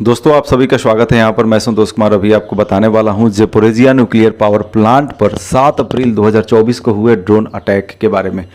दोस्तों आप सभी का स्वागत है। यहाँ पर मैं दोस्त कुमार अभी आपको बताने वाला हूँ ज़ेपोरिज़िया न्यूक्लियर पावर प्लांट पर 7 अप्रैल 2024 को हुए ड्रोन अटैक के बारे में।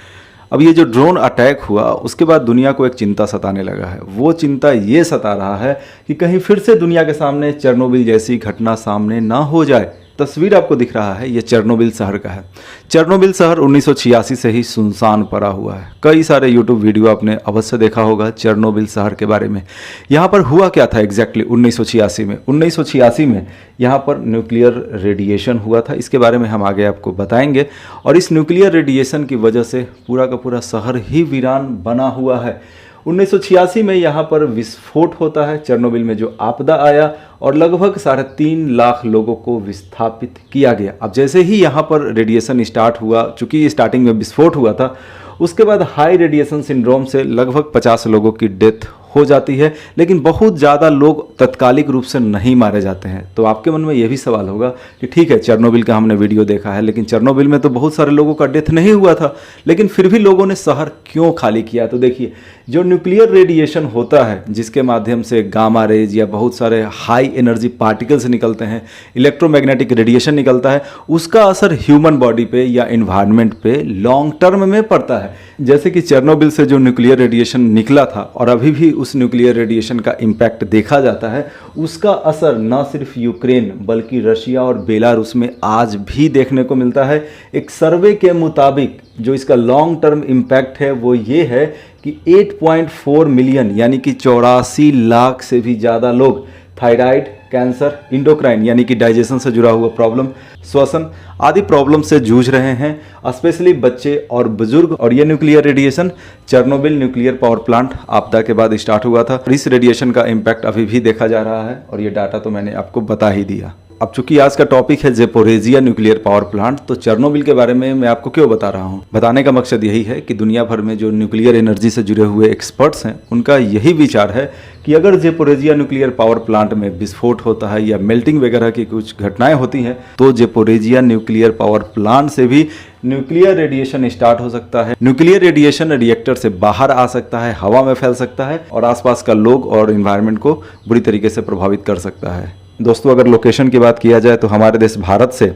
अब ये जो ड्रोन अटैक हुआ उसके बाद दुनिया को एक चिंता सताने लगा है। वो चिंता ये सता रहा है कि कहीं फिर से दुनिया के सामने चेरनोबिल जैसी घटना सामने ना हो जाए। तस्वीर आपको दिख रहा है, ये चेरनोबिल शहर का है। चेरनोबिल शहर 1986 से ही सुनसान पड़ा हुआ है। कई सारे यूट्यूब वीडियो आपने अवश्य देखा होगा चेरनोबिल शहर के बारे में। यहाँ पर हुआ क्या था एग्जैक्टली 1986 में। 1986 में यहाँ पर न्यूक्लियर रेडिएशन हुआ था। इसके बारे में हम आगे आपको बताएंगे। और इस न्यूक्लियर रेडिएशन की वजह से पूरा का पूरा शहर ही वीरान बना हुआ है। 1986 में यहाँ पर विस्फोट होता है, चेरनोबिल में जो आपदा आया और लगभग 3.5 लाख लोगों को विस्थापित किया गया। अब जैसे ही यहाँ पर रेडिएशन स्टार्ट हुआ, चूंकि स्टार्टिंग में विस्फोट हुआ था, उसके बाद हाई रेडिएशन सिंड्रोम से लगभग 50 लोगों की डेथ हो जाती है, लेकिन बहुत ज़्यादा लोग तत्कालिक रूप से नहीं मारे जाते हैं। तो आपके मन में यह भी सवाल होगा कि ठीक है, चेरनोबिल का हमने वीडियो देखा है, लेकिन चेरनोबिल में तो बहुत सारे लोगों का डेथ नहीं हुआ था, लेकिन फिर भी लोगों ने शहर क्यों खाली किया। तो देखिए, जो न्यूक्लियर रेडिएशन होता है, जिसके माध्यम से गामा रेज या बहुत सारे हाई एनर्जी पार्टिकल्स निकलते हैं, इलेक्ट्रोमैग्नेटिक रेडिएशन निकलता है, उसका असर ह्यूमन बॉडी पे या इन्वायरमेंट पे लॉन्ग टर्म में पड़ता है। जैसे कि चेरनोबिल से जो न्यूक्लियर रेडिएशन निकला था और अभी भी उस न्यूक्लियर रेडिएशन का इम्पैक्ट देखा जाता है, उसका असर न सिर्फ यूक्रेन बल्कि रशिया और बेलारूस में आज भी देखने को मिलता है। एक सर्वे के मुताबिक जो इसका लॉन्ग टर्म इम्पैक्ट है वो ये है कि 8.4 मिलियन यानी कि 84 लाख से भी ज़्यादा लोग थायराइड, कैंसर, इंडोक्राइन यानी कि डाइजेशन से जुड़ा हुआ प्रॉब्लम, श्वसन आदि प्रॉब्लम से जूझ रहे हैं, स्पेशली बच्चे और बुजुर्ग। और ये nuclear radiation Chernobyl nuclear power plant आपदा के बाद स्टार्ट हुआ था। इस रेडिएशन का इम्पैक्ट अभी भी देखा जा रहा है और ये डाटा तो मैंने आपको बता ही दिया। अब चूंकि आज का टॉपिक है ज़ेपोरिज़िया न्यूक्लियर पावर प्लांट, तो चेरनोबिल के बारे में मैं आपको क्यों बता रहा हूँ। बताने का मकसद यही है कि दुनिया भर में जो न्यूक्लियर एनर्जी से जुड़े हुए एक्सपर्ट्स हैं, उनका यही विचार है कि अगर ज़ेपोरिज़िया न्यूक्लियर पावर प्लांट में विस्फोट होता है या मेल्टिंग वगैरह की कुछ घटनाएं होती हैं, तो ज़ेपोरिज़िया न्यूक्लियर पावर प्लांट से भी न्यूक्लियर रेडिएशन स्टार्ट हो सकता है। न्यूक्लियर रेडिएशन रिएक्टर से बाहर आ सकता है, हवा में फैल सकता है और आसपास का लोग और इन्वायरमेंट को बुरी तरीके से प्रभावित कर सकता है। दोस्तों, अगर लोकेशन की बात किया जाए तो हमारे देश भारत से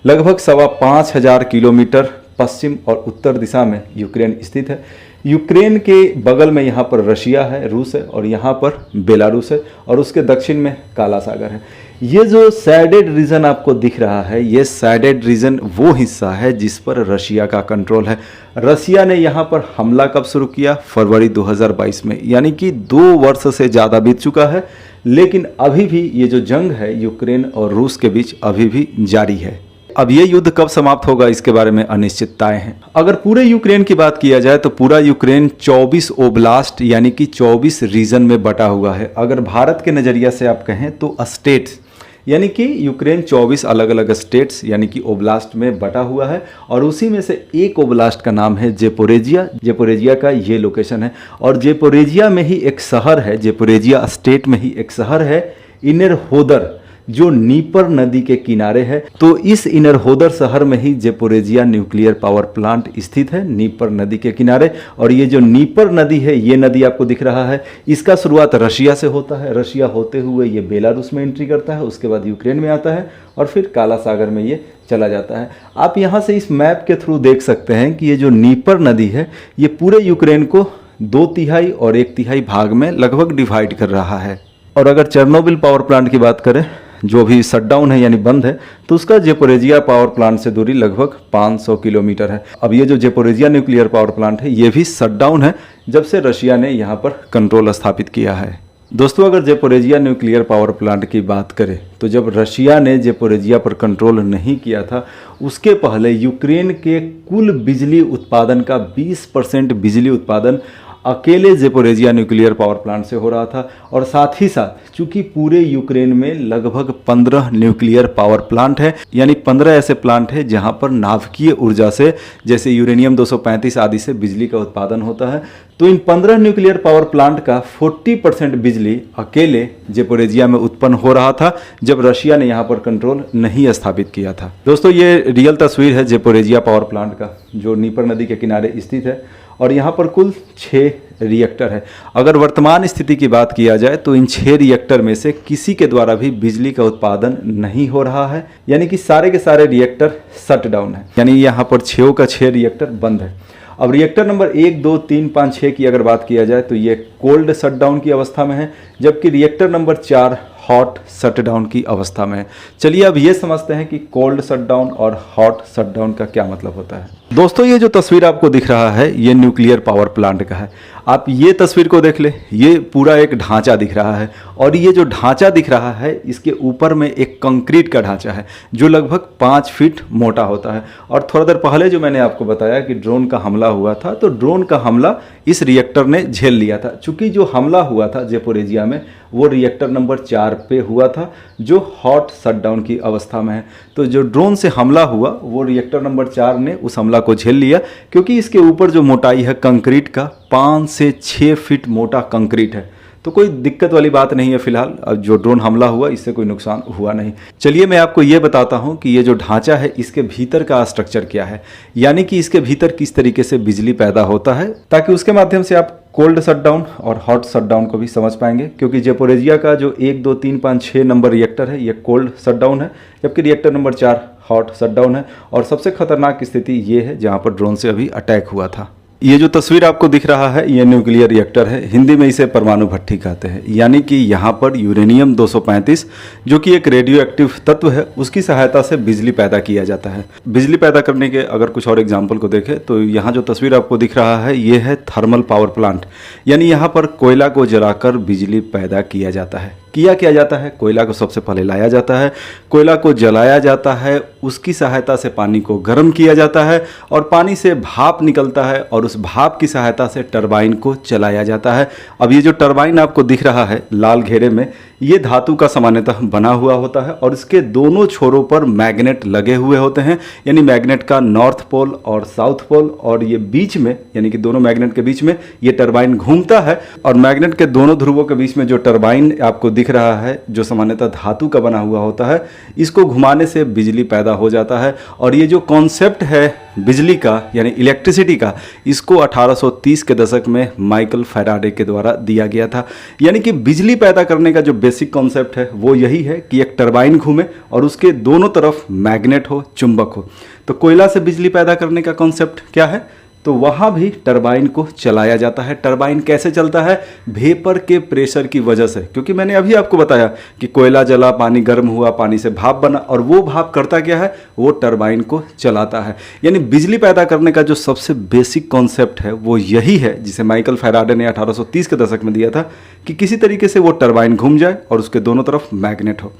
लगभग 5,500 किलोमीटर पश्चिम और उत्तर दिशा में यूक्रेन स्थित है। यूक्रेन के बगल में यहाँ पर रशिया है, रूस है, और यहाँ पर बेलारूस है, और उसके दक्षिण में काला सागर है। ये जो सैडेड रीजन आपको दिख रहा है, ये सैडेड रीजन वो हिस्सा है जिस पर रशिया का कंट्रोल है। रशिया ने यहाँ पर हमला कब शुरू किया? फरवरी 2022 में, यानी कि 2 वर्ष से ज़्यादा बीत चुका है, लेकिन अभी भी ये जो जंग है यूक्रेन और रूस के बीच अभी भी जारी है। अब ये युद्ध कब समाप्त होगा इसके बारे में अनिश्चितताएं हैं। अगर पूरे यूक्रेन की बात किया जाए तो पूरा यूक्रेन 24 ओब्लास्ट यानी कि 24 रीजन में बटा हुआ है। अगर भारत के नज़रिया से आप कहें तो स्टेट्स, यानी कि यूक्रेन 24 अलग अलग स्टेट्स यानी कि ओब्लास्ट में बटा हुआ है, और उसी में से एक ओब्लास्ट का नाम है ज़ेपोरिज़िया। ज़ेपोरिज़िया का ये लोकेशन है, और ज़ेपोरिज़िया में ही एक शहर है, ज़ेपोरिज़िया स्टेट में ही एक शहर है इनेरहोदर, जो नीपर नदी के किनारे है। तो इस इनेरहोदर शहर में ही ज़ेपोरिज़िया न्यूक्लियर पावर प्लांट स्थित है, नीपर नदी के किनारे। और ये जो नीपर नदी है, ये नदी आपको दिख रहा है, इसका शुरुआत रशिया से होता है। रशिया होते हुए ये बेलारूस में एंट्री करता है, उसके बाद यूक्रेन में आता है और फिर काला सागर में ये चला जाता है। आप यहाँ से इस मैप के थ्रू देख सकते हैं कि ये जो नीपर नदी है, ये पूरे यूक्रेन को 2/3 और 1/3 भाग में लगभग डिवाइड कर रहा है। और अगर चेरनोबिल पावर प्लांट की बात करें, जो भी शटडाउन है यानी बंद है, तो उसका ज़ेपोरिज़िया पावर प्लांट से दूरी लगभग 500 किलोमीटर है। अब ये जो ज़ेपोरिज़िया न्यूक्लियर पावर प्लांट है, ये भी शटडाउन है जब से रशिया ने यहाँ पर कंट्रोल स्थापित किया है। दोस्तों, अगर ज़ेपोरिज़िया न्यूक्लियर पावर प्लांट की बात करें तो जब रशिया ने ज़ेपोरिज़िया पर कंट्रोल नहीं किया था, उसके पहले यूक्रेन के कुल बिजली उत्पादन का 20% बिजली उत्पादन अकेले ज़ेपोरिज़िया न्यूक्लियर पावर प्लांट से हो रहा था। और साथ ही साथ चूंकि पूरे यूक्रेन में लगभग 15 न्यूक्लियर पावर प्लांट है, यानी 15 ऐसे प्लांट है जहां पर नाभिकीय ऊर्जा से, जैसे यूरेनियम 235 आदि से बिजली का उत्पादन होता है। तो इन 15 न्यूक्लियर पावर प्लांट का 40% बिजली अकेले ज़ेपोरिज़िया में उत्पन्न हो रहा था जब रशिया ने यहाँ पर कंट्रोल नहीं स्थापित किया था। दोस्तों, ये रियल तस्वीर है ज़ेपोरिज़िया पावर प्लांट का, जो नीपर नदी के किनारे स्थित है। और यहाँ पर कुल 6 रिएक्टर है। अगर वर्तमान स्थिति की बात किया जाए तो इन 6 रिएक्टर में से किसी के द्वारा भी बिजली का उत्पादन नहीं हो रहा है, यानी कि सारे के सारे रिएक्टर शट डाउन है, यानी यहाँ पर 6 का 6 रिएक्टर बंद है। अब रिएक्टर नंबर 1, 2, 3, 5, 6 की अगर बात किया जाए तो ये कोल्ड शटडाउन की अवस्था में है, जबकि रिएक्टर नंबर 4 हॉट शटडाउन की अवस्था में है। चलिए अब ये समझते हैं कि कोल्ड शटडाउन और हॉट शटडाउन का क्या मतलब होता है। दोस्तों, ये जो तस्वीर आपको दिख रहा है ये न्यूक्लियर पावर प्लांट का है। आप ये तस्वीर को देख ले, ये पूरा एक ढांचा दिख रहा है और ये जो ढांचा दिख रहा है इसके ऊपर में एक कंक्रीट का ढांचा है जो लगभग 5 फीट मोटा होता है। और थोड़ा देर पहले जो मैंने आपको बताया कि ड्रोन का हमला हुआ था, तो ड्रोन का हमला इस रिएक्टर ने झेल लिया था। चूंकि जो हमला हुआ था ज़ेपोरिज़िया में वो रिएक्टर नंबर 4 पे हुआ था जो हॉट शटडाउन की अवस्था में है। तो जो ड्रोन से हमला हुआ वो रिएक्टर नंबर 4 ने उस हमला को झेल लिया, क्योंकि इसके ऊपर जो मोटाई है कंक्रीट का 5 से 6 फीट मोटा कंक्रीट है। तो कोई दिक्कत वाली बात नहीं है फिलहाल। अब जो ड्रोन हमला हुआ इससे कोई नुकसान हुआ नहीं। चलिए मैं आपको ये बताता हूँ कि ये जो ढांचा है इसके भीतर का स्ट्रक्चर क्या है, यानी कि इसके भीतर किस तरीके से बिजली पैदा होता है, ताकि उसके माध्यम से आप कोल्ड शटडाउन और हॉट शटडाउन को भी समझ पाएंगे। क्योंकि ज़ेपोरिज़िया का जो 1, 2, 3, 5, 6 नंबर रिएक्टर है ये कोल्ड शटडाउन है, जबकि रिएक्टर नंबर 4 हॉट शटडाउन है। और सबसे खतरनाक स्थिति ये है जहाँ पर ड्रोन से अभी अटैक हुआ था। ये जो तस्वीर आपको दिख रहा है ये न्यूक्लियर रिएक्टर है, हिंदी में इसे परमाणु भट्ठी कहते हैं। यानी कि यहाँ पर यूरेनियम 235 जो कि एक रेडियो एक्टिव तत्व है उसकी सहायता से बिजली पैदा किया जाता है। बिजली पैदा करने के अगर कुछ और एग्जाम्पल को देखें तो यहाँ जो तस्वीर आपको दिख रहा है ये है थर्मल पावर प्लांट, यानी यहाँ पर कोयला को जलाकर बिजली पैदा किया जाता है। क्या जाता है, कोयला को सबसे पहले लाया जाता है, कोयला को जलाया जाता है, उसकी सहायता से पानी को गर्म किया जाता है और पानी से भाप निकलता है और उस भाप की सहायता से टरबाइन को चलाया जाता है। अब ये जो टरबाइन आपको दिख रहा है लाल घेरे में, ये धातु का सामान्यतः बना हुआ होता है और इसके दोनों छोरों पर मैग्नेट लगे हुए होते हैं, यानी मैग्नेट का नॉर्थ पोल और साउथ पोल, और ये बीच में यानी कि दोनों मैग्नेट के बीच में ये टरबाइन घूमता है और मैग्नेट के दोनों ध्रुवों के बीच में जो टरबाइन आपको दिख रहा है जो सामान्यतः धातु का बना हुआ होता है, इसको घुमाने से बिजली पैदा हो जाता है। और ये जो कॉन्सेप्ट है बिजली का यानी इलेक्ट्रिसिटी का, इसको 1830 के दशक में माइकल फैराडे के द्वारा दिया गया था। यानी कि बिजली पैदा करने का जो बेसिक कॉन्सेप्ट है वो यही है कि एक टरबाइन घूमे और उसके दोनों तरफ मैग्नेट हो, चुंबक हो। तो कोयला से बिजली पैदा करने का कॉन्सेप्ट क्या है, तो वहाँ भी टरबाइन को चलाया जाता है। टरबाइन कैसे चलता है, वेपर के प्रेशर की वजह से, क्योंकि मैंने अभी आपको बताया कि कोयला जला, पानी गर्म हुआ, पानी से भाप बना और वो भाप करता क्या है, वो टरबाइन को चलाता है। यानी बिजली पैदा करने का जो सबसे बेसिक कॉन्सेप्ट है वो यही है जिसे माइकल फैराडे ने 1830 के दशक में दिया था कि किसी तरीके से वो टरबाइन घूम जाए और उसके दोनों तरफ मैग्नेट हो।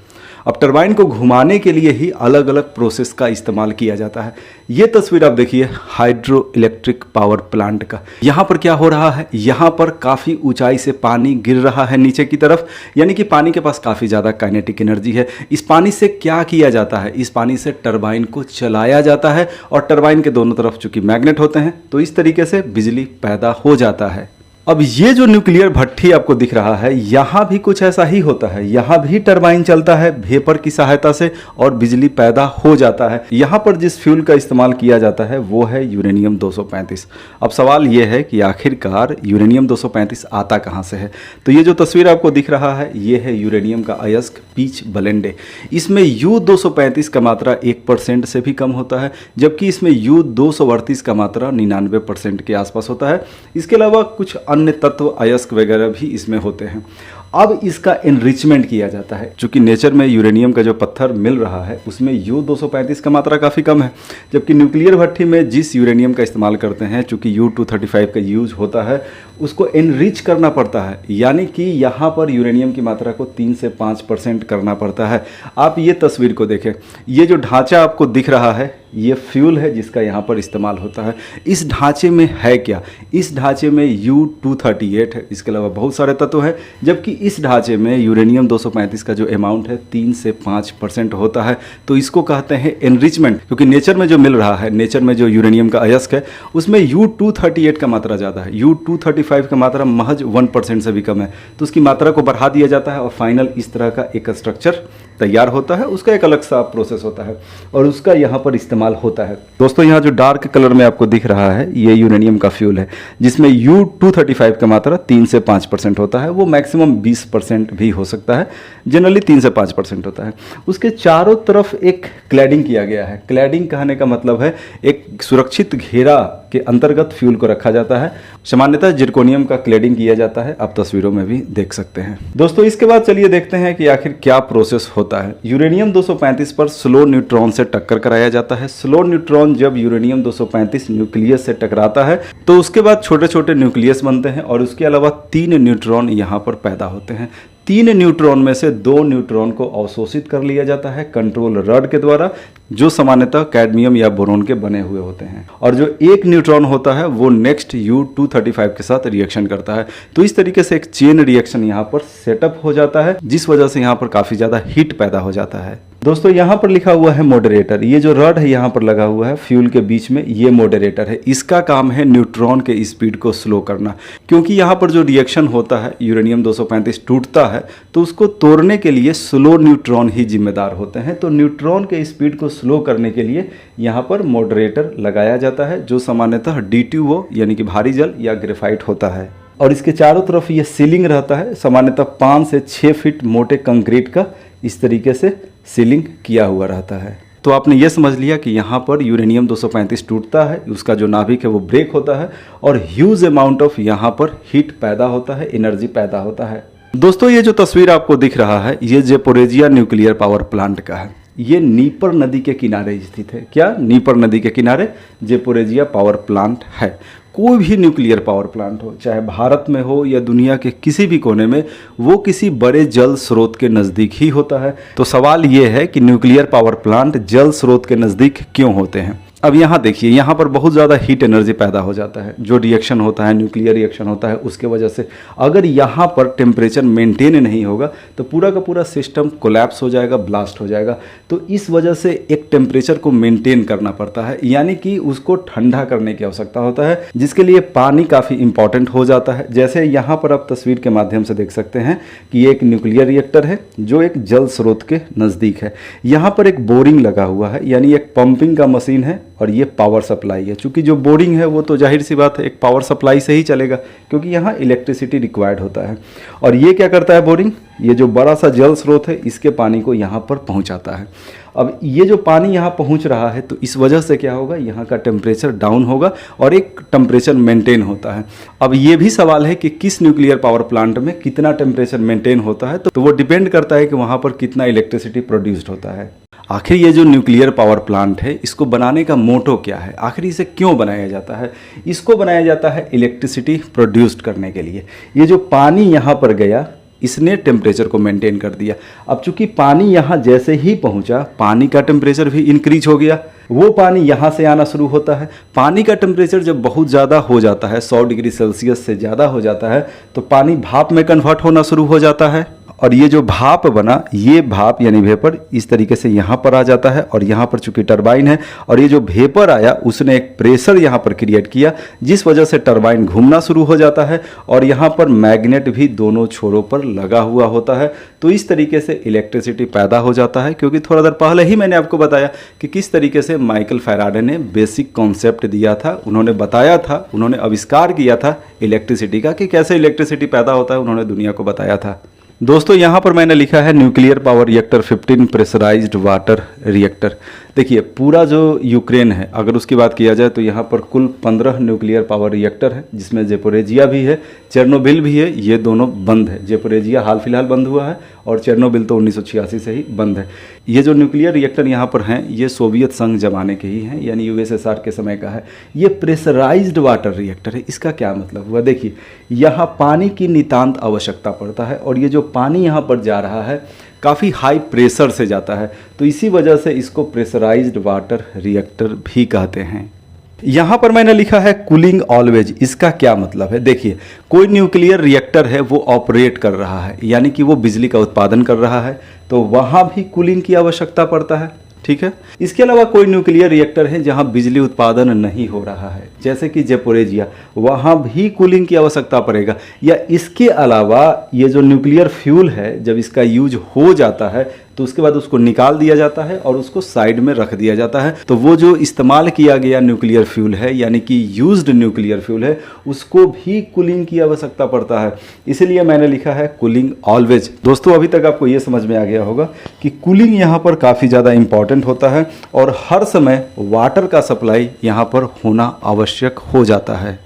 अब टरबाइन को घुमाने के लिए ही अलग अलग प्रोसेस का इस्तेमाल किया जाता है। ये तस्वीर आप देखिए हाइड्रो इलेक्ट्रिक पावर प्लांट का। यहाँ पर क्या हो रहा है, यहाँ पर काफ़ी ऊंचाई से पानी गिर रहा है नीचे की तरफ, यानी कि पानी के पास काफ़ी ज़्यादा काइनेटिक एनर्जी है। इस पानी से क्या किया जाता है, इस पानी से टरबाइन को चलाया जाता है और टरबाइन के दोनों तरफ चूंकि मैग्नेट होते हैं तो इस तरीके से बिजली पैदा हो जाता है। अब ये जो न्यूक्लियर भट्ठी आपको दिख रहा है यहाँ भी कुछ ऐसा ही होता है। यहाँ भी टरबाइन चलता है वेपर की सहायता से और बिजली पैदा हो जाता है। यहाँ पर जिस फ्यूल का इस्तेमाल किया जाता है वो है यूरेनियम 235। अब सवाल ये है कि आखिरकार यूरेनियम 235 आता कहाँ से है। तो ये जो तस्वीर आपको दिख रहा है ये है यूरेनियम का अयस्क पीच ब्लेंडे। इसमें U235 का मात्रा 1% से भी कम होता है, जबकि इसमें U238 का मात्रा 99% के आसपास होता है। इसके अलावा कुछ अन्य तत्व अयस्क वगैरह भी इसमें होते हैं। अब इसका एनरिचमेंट किया जाता है। चूंकि नेचर में यूरेनियम का जो पत्थर मिल रहा है उसमें U235 का मात्रा काफ़ी कम है, जबकि न्यूक्लियर भट्ठी में जिस यूरेनियम का इस्तेमाल करते हैं चूंकि U235 का यूज होता है उसको एनरिच करना पड़ता है, यानी कि यहाँ पर यूरेनियम की मात्रा को 3 से 5% करना पड़ता है। आप ये तस्वीर को देखें, ये जो ढांचा आपको दिख रहा है ये फ्यूल है जिसका यहाँ पर इस्तेमाल होता है। इस ढांचे में है क्या, इस ढांचे में U238 है, इसके अलावा बहुत सारे तत्व हैं, जबकि इस ढांचे में यूरेनियम 235 का जो अमाउंट है 3 से 5% होता है। तो इसको कहते हैं एनरिचमेंट, क्योंकि नेचर में जो मिल रहा है, नेचर में जो यूरेनियम का अयस्क है उसमें U238 का मात्रा ज़्यादा है, U235 का मात्रा महज 1% से भी कम है। तो उसकी मात्रा को बढ़ा दिया जाता है और फाइनल इस तरह का एक स्ट्रक्चर तैयार होता है। उसका एक अलग सा प्रोसेस होता है और उसका यहाँ पर इस्तेमाल इस्तेमाल होता है। दोस्तों यहाँ जो डार्क कलर में आपको दिख रहा है ये यूरेनियम का फ्यूल है, जिसमें U-235 का मात्रा 3 से 5% होता है। वो मैक्सिमम 20% भी हो सकता है, जनरली 3 से 5% होता है। उसके चारों तरफ एक क्लैडिंग किया गया है। क्लैडिंग कहने का मतलब है एक सुरक्षित घेरा के अंतर्गत फ्यूल को रखा जाता है। सामान्यतः जिरकोनियम का क्लैडिंग किया जाता है, आप तस्वीरों में भी देख सकते हैं। दोस्तों इसके बाद चलिए देखते हैं कि आखिर क्या प्रोसेस होता है। यूरेनियम 235 पर स्लो न्यूट्रॉन से टक्कर कराया जाता है। स्लो न्यूट्रॉन जब यूरेनियम 235 न्यूक्लियस से टकराता है तो उसके बाद छोटे छोटे न्यूक्लियस बनते हैं और उसके अलावा 3 न्यूट्रॉन यहाँ पर पैदा होते हैं। 3 न्यूट्रॉन में से 2 न्यूट्रॉन को अवशोषित कर लिया जाता है कंट्रोल रॉड के द्वारा, जो सामान्यतः कैडमियम या बोरोन के बने हुए होते हैं। और जो 1 न्यूट्रॉन होता है वो नेक्स्ट U-235 के साथ रिएक्शन करता है। तो इस तरीके से एक चेन रिएक्शन यहाँ पर सेटअप हो जाता है, जिस वजह से यहाँ पर काफ़ी ज़्यादा हीट पैदा हो जाता है। दोस्तों यहाँ पर लिखा हुआ है मॉडरेटर। ये जो रॉड है यहाँ पर लगा हुआ है फ्यूल के बीच में, ये मॉडरेटर है। इसका काम है न्यूट्रॉन के स्पीड को स्लो करना, क्योंकि यहाँ पर जो रिएक्शन होता है यूरेनियम 235 टूटता है तो उसको तोड़ने के लिए स्लो न्यूट्रॉन ही जिम्मेदार होते हैं। तो न्यूट्रॉन के स्पीड को स्लो करने के लिए यहाँ पर मॉडरेटर लगाया जाता है, जो सामान्यतः D2O यानी कि भारी जल या ग्रेफाइट होता है। और इसके चारों तरफ ये सीलिंग रहता है, सामान्यतः 5 से 6 फीट मोटे कंक्रीट का इस तरीके से सीलिंग किया हुआ रहता है। तो आपने ये समझ लिया कि यहाँ पर यूरेनियम 235 टूटता है, उसका जो नाभिक है वो ब्रेक होता है और ह्यूज अमाउंट ऑफ यहाँ पर हीट पैदा होता है, एनर्जी पैदा होता है। दोस्तों ये जो तस्वीर आपको दिख रहा है ये ज़ेपोरिज़िया न्यूक्लियर पावर प्लांट का है। ये नीपर नदी के किनारे स्थित है। क्या? नीपर नदी के किनारे ज़ेपोरिज़िया पावर प्लांट है। कोई भी न्यूक्लियर पावर प्लांट हो, चाहे भारत में हो या दुनिया के किसी भी कोने में, वो किसी बड़े जल स्रोत के नज़दीक ही होता है। तो सवाल ये है कि न्यूक्लियर पावर प्लांट जल स्रोत के नज़दीक क्यों होते हैं। अब यहाँ देखिए, यहाँ पर बहुत ज़्यादा हीट एनर्जी पैदा हो जाता है। जो रिएक्शन होता है, न्यूक्लियर रिएक्शन होता है, उसके वजह से अगर यहाँ पर टेम्परेचर मेंटेन नहीं होगा तो पूरा का पूरा सिस्टम कोलैप्स हो जाएगा, ब्लास्ट हो जाएगा। तो इस वजह से एक टेम्परेचर को मेंटेन करना पड़ता है, यानी कि उसको ठंडा करने की आवश्यकता होता है, जिसके लिए पानी काफ़ी इंपॉर्टेंट हो जाता है। जैसे यहाँ पर आप तस्वीर के माध्यम से देख सकते हैं कि एक न्यूक्लियर रिएक्टर है जो एक जल स्रोत के नज़दीक है। यहाँ पर एक बोरिंग लगा हुआ है, यानी एक पंपिंग का मशीन है और ये पावर सप्लाई है। चूंकि जो बोरिंग है वो तो जाहिर सी बात है एक पावर सप्लाई से ही चलेगा, क्योंकि यहाँ इलेक्ट्रिसिटी रिक्वायर्ड होता है। और ये क्या करता है बोरिंग, ये जो बड़ा सा जल स्रोत है इसके पानी को यहाँ पर पहुँचाता है। अब ये जो पानी यहाँ पहुँच रहा है तो इस वजह से क्या होगा, यहाँ का टेम्परेचर डाउन होगा और एक टेम्परेचर मेंटेन होता है। अब ये भी सवाल है कि किस न्यूक्लियर पावर प्लांट में कितना टेम्परेचर मेंटेन होता है, तो वो डिपेंड करता है कि वहाँ पर कितना इलेक्ट्रिसिटी प्रोड्यूस्ड होता है। आखिर ये जो न्यूक्लियर पावर प्लांट है इसको बनाने का मोटो क्या है, आखिर इसे क्यों बनाया जाता है। इसको बनाया जाता है इलेक्ट्रिसिटी प्रोड्यूस्ड करने के लिए। ये जो पानी यहाँ पर गया इसने टेम्परेचर को मेंटेन कर दिया। अब चूंकि पानी यहाँ जैसे ही पहुँचा पानी का टेम्परेचर भी इंक्रीज हो गया, वो पानी यहाँ से आना शुरू होता है। पानी का टेम्परेचर जब बहुत ज़्यादा हो जाता है, 100 डिग्री सेल्सियस से ज़्यादा हो जाता है, तो पानी भाप में कन्वर्ट होना शुरू हो जाता है। और ये जो भाप बना, ये भाप यानी वेपर इस तरीके से यहाँ पर आ जाता है और यहाँ पर चूंकि टरबाइन है और ये जो वेपर आया उसने एक प्रेशर यहाँ पर क्रिएट किया, जिस वजह से टरबाइन घूमना शुरू हो जाता है और यहाँ पर मैग्नेट भी दोनों छोरों पर लगा हुआ होता है। तो इस तरीके से इलेक्ट्रिसिटी पैदा हो जाता है। क्योंकि थोड़ा देर पहले ही मैंने आपको बताया कि किस तरीके से माइकल फैराडे ने बेसिक कॉन्सेप्ट दिया था, उन्होंने बताया था, उन्होंने आविष्कार किया था इलेक्ट्रिसिटी का कि कैसे इलेक्ट्रिसिटी पैदा होता है, उन्होंने दुनिया को बताया था। दोस्तों यहाँ पर मैंने लिखा है nuclear power reactor 15 pressurised water reactor. देखिए पूरा जो यूक्रेन है, अगर उसकी बात किया जाए तो यहाँ पर कुल 15 न्यूक्लियर पावर रिएक्टर है, जिसमें ज़ेपोरिज़िया भी है, चेरनोबिल भी है। ये दोनों बंद है। ज़ेपोरिज़िया हाल फिलहाल बंद हुआ है और चेरनोबिल तो 1986 से ही बंद है। ये जो न्यूक्लियर रिएक्टर यहाँ पर हैं ये सोवियत संघ जमाने के ही हैं, यानी USSR के समय का है। ये प्रेशराइज्ड वाटर रिएक्टर है। इसका क्या मतलब हुआ, देखिए यहाँ पानी की नितांत आवश्यकता पड़ता है और ये जो पानी यहाँ पर जा रहा है काफ़ी हाई प्रेशर से जाता है, तो इसी वजह से इसको प्रेशराइज्ड वाटर रिएक्टर भी कहते हैं। यहाँ पर मैंने लिखा है कूलिंग ऑलवेज। इसका क्या मतलब है, देखिए कोई न्यूक्लियर रिएक्टर है वो ऑपरेट कर रहा है, यानी कि वो बिजली का उत्पादन कर रहा है, तो वहाँ भी कूलिंग की आवश्यकता पड़ता है। ठीक है। इसके अलावा कोई न्यूक्लियर रिएक्टर है जहां बिजली उत्पादन नहीं हो रहा है, जैसे कि ज़ेपोरिज़िया, वहां भी कूलिंग की आवश्यकता पड़ेगा। या इसके अलावा ये जो न्यूक्लियर फ्यूल है जब इसका यूज हो जाता है तो उसके बाद उसको निकाल दिया जाता है और उसको साइड में रख दिया जाता है। तो वो जो इस्तेमाल किया गया न्यूक्लियर फ्यूल है, यानी कि यूज्ड न्यूक्लियर फ्यूल है, उसको भी कूलिंग की आवश्यकता पड़ता है। इसीलिए मैंने लिखा है कूलिंग ऑलवेज। दोस्तों अभी तक आपको ये समझ में आ गया होगा कि कूलिंग यहाँ पर काफ़ी ज़्यादा इंपॉर्टेंट होता है और हर समय वाटर का सप्लाई यहाँ पर होना आवश्यक हो जाता है।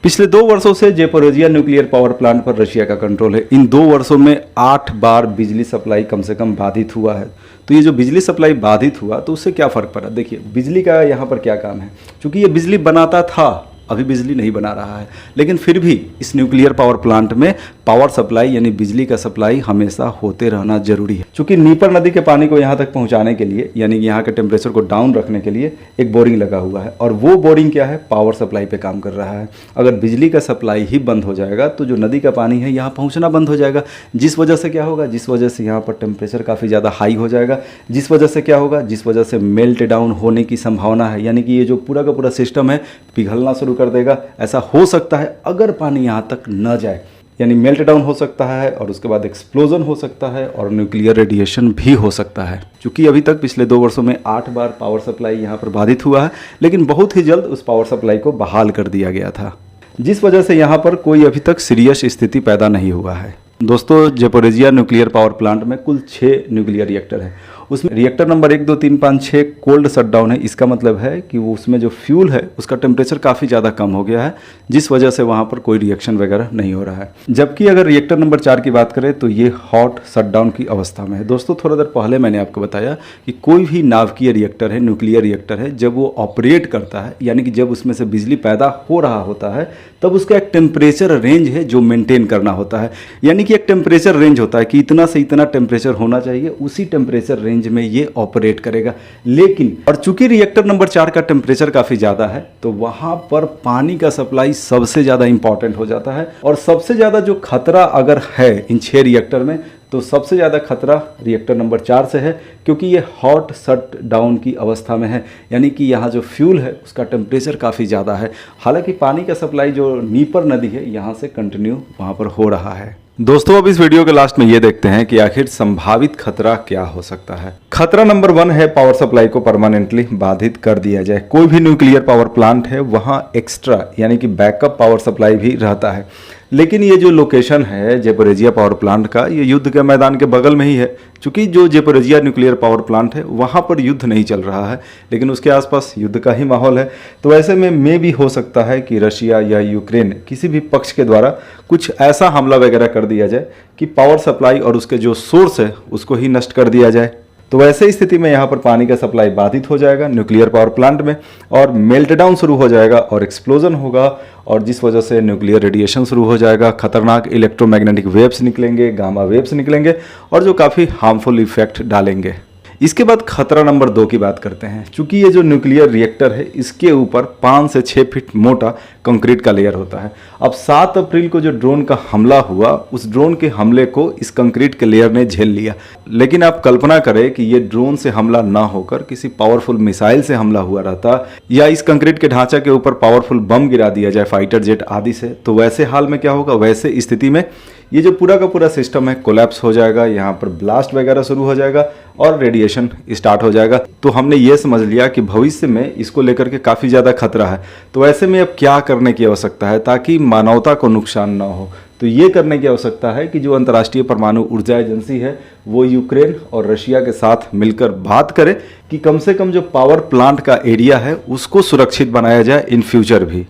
पिछले 2 वर्षों से ज़ेपोरिज़िया न्यूक्लियर पावर प्लांट पर रशिया का कंट्रोल है। इन 2 वर्षों में 8 बार बिजली सप्लाई कम से कम बाधित हुआ है। तो ये जो बिजली सप्लाई बाधित हुआ तो उससे क्या फ़र्क पड़ा? देखिए बिजली का यहाँ पर क्या काम है, क्योंकि ये बिजली बनाता था, अभी बिजली नहीं बना रहा है, लेकिन फिर भी इस न्यूक्लियर पावर प्लांट में पावर सप्लाई यानी बिजली का सप्लाई हमेशा होते रहना जरूरी है। क्योंकि नीपर नदी के पानी को यहाँ तक पहुँचाने के लिए, यानी यहाँ के टेम्परेचर को डाउन रखने के लिए एक बोरिंग लगा हुआ है, और वो बोरिंग क्या है, पावर सप्लाई पे काम कर रहा है। अगर बिजली का सप्लाई ही बंद हो जाएगा तो जो नदी का पानी है यहाँ पहुँचना बंद हो जाएगा, जिस वजह से क्या होगा, जिस वजह से यहाँ पर टेम्परेचर काफ़ी ज़्यादा हाई हो जाएगा, जिस वजह से क्या होगा, जिस वजह से मेल्ट डाउन होने की संभावना है, यानी कि ये जो पूरा का पूरा सिस्टम है पिघलना शुरू कर देगा। ऐसा हो सकता है अगर पानी यहाँ तक न जाए, यानी मेल्ट डाउन हो सकता है और उसके बाद एक्सप्लोजन हो सकता है और न्यूक्लियर रेडिएशन भी हो सकता है। क्योंकि अभी तक पिछले 2 वर्षों में 8 बार पावर सप्लाई यहाँ पर बाधित हुआ है, लेकिन बहुत ही जल्द उस पावर सप्लाई को बहाल कर दिया गया था, जिस वजह से यहाँ पर कोई अभी तक सीरियस स्थिति पैदा नहीं हुआ है। दोस्तों ज़ेपोरिज़िया न्यूक्लियर पावर प्लांट में कुल 6 न्यूक्लियर रिएक्टर है। उसमें रिएक्टर नंबर 1, 2, 3, 5, 6 कोल्ड शटडाउन है। इसका मतलब है कि वो उसमें जो फ्यूल है उसका टेम्परेचर काफ़ी ज़्यादा कम हो गया है, जिस वजह से वहाँ पर कोई रिएक्शन वगैरह नहीं हो रहा है। जबकि अगर रिएक्टर नंबर 4 की बात करें तो ये हॉट शटडाउन की अवस्था में है। दोस्तों थोड़ा देर पहले मैंने आपको बताया कि कोई भी नाभिकीय रिएक्टर है, न्यूक्लियर रिएक्टर है, जब वो ऑपरेट करता है, यानी कि जब उसमें से बिजली पैदा हो रहा होता है, तब उसका एक टेम्परेचर रेंज है जो मेंटेन करना होता है। यानी कि एक टेम्परेचर रेंज होता है कि इतना से इतना टेम्परेचर होना चाहिए, उसी टेम्परेचर रेंज में ये ऑपरेट करेगा। लेकिन और चूंकि रिएक्टर नंबर 4 का टेम्परेचर काफ़ी ज़्यादा है, तो वहाँ पर पानी का सप्लाई सबसे ज़्यादा इंपॉर्टेंट हो जाता है। और सबसे ज़्यादा जो खतरा अगर है इन 6 रिएक्टर में, तो सबसे ज़्यादा खतरा रिएक्टर नंबर 4 से है, क्योंकि ये हॉट शट डाउन की अवस्था में है, यानी कि यहाँ जो फ्यूल है उसका टेम्परेचर काफ़ी ज़्यादा है। हालांकि पानी का सप्लाई जो नीपर नदी है यहाँ से कंटिन्यू वहाँ पर हो रहा है। दोस्तों अब इस वीडियो के लास्ट में ये देखते हैं कि आखिर संभावित खतरा क्या हो सकता है। खतरा नंबर 1 है पावर सप्लाई को परमानेंटली बाधित कर दिया जाए। कोई भी न्यूक्लियर पावर प्लांट है वहाँ एक्स्ट्रा यानी कि बैकअप पावर सप्लाई भी रहता है, लेकिन ये जो लोकेशन है ज़ेपोरिज़िया पावर प्लांट का, ये युद्ध के मैदान के बगल में ही है। चूँकि जो ज़ेपोरिज़िया न्यूक्लियर पावर प्लांट है वहाँ पर युद्ध नहीं चल रहा है, लेकिन उसके आसपास युद्ध का ही माहौल है। तो ऐसे में भी हो सकता है कि रशिया या यूक्रेन किसी भी पक्ष के द्वारा कुछ ऐसा हमला वगैरह कर दिया जाए कि पावर सप्लाई और उसके जो सोर्स है उसको ही नष्ट कर दिया जाए। तो वैसे स्थिति में यहाँ पर पानी का सप्लाई बाधित हो जाएगा न्यूक्लियर पावर प्लांट में, और मेल्टडाउन शुरू हो जाएगा और एक्सप्लोजन होगा, और जिस वजह से न्यूक्लियर रेडिएशन शुरू हो जाएगा। खतरनाक इलेक्ट्रोमैग्नेटिक वेव्स निकलेंगे, गामा वेव्स निकलेंगे, और जो काफ़ी हार्मफुल इफेक्ट डालेंगे। इसके बाद खतरा नंबर 2 की बात करते हैं। चूंकि ये जो न्यूक्लियर रिएक्टर है इसके ऊपर 5 से 6 फीट मोटा कंक्रीट का लेयर होता है। अब 7 अप्रैल को जो ड्रोन का हमला हुआ, उस ड्रोन के हमले को इस कंक्रीट के लेयर ने झेल लिया। लेकिन आप कल्पना करें कि ये ड्रोन से हमला ना होकर किसी पावरफुल मिसाइल से हमला हुआ रहता, या इस कंक्रीट के ढांचा के ऊपर पावरफुल बम गिरा दिया जाए फाइटर जेट आदि से, तो वैसे हाल में क्या होगा, वैसे स्थिति में ये जो पूरा का पूरा सिस्टम है कोलैप्स हो जाएगा, यहाँ पर ब्लास्ट वगैरह शुरू हो जाएगा और रेडिएशन स्टार्ट हो जाएगा। तो हमने ये समझ लिया कि भविष्य में इसको लेकर के काफ़ी ज़्यादा खतरा है। तो ऐसे में अब क्या करने की आवश्यकता है ताकि मानवता को नुकसान ना हो? तो ये करने की आवश्यकता है कि जो अंतर्राष्ट्रीय परमाणु ऊर्जा एजेंसी है वो यूक्रेन और रशिया के साथ मिलकर बात करे कि कम से कम जो पावर प्लांट का एरिया है उसको सुरक्षित बनाया जाए इन फ्यूचर भी।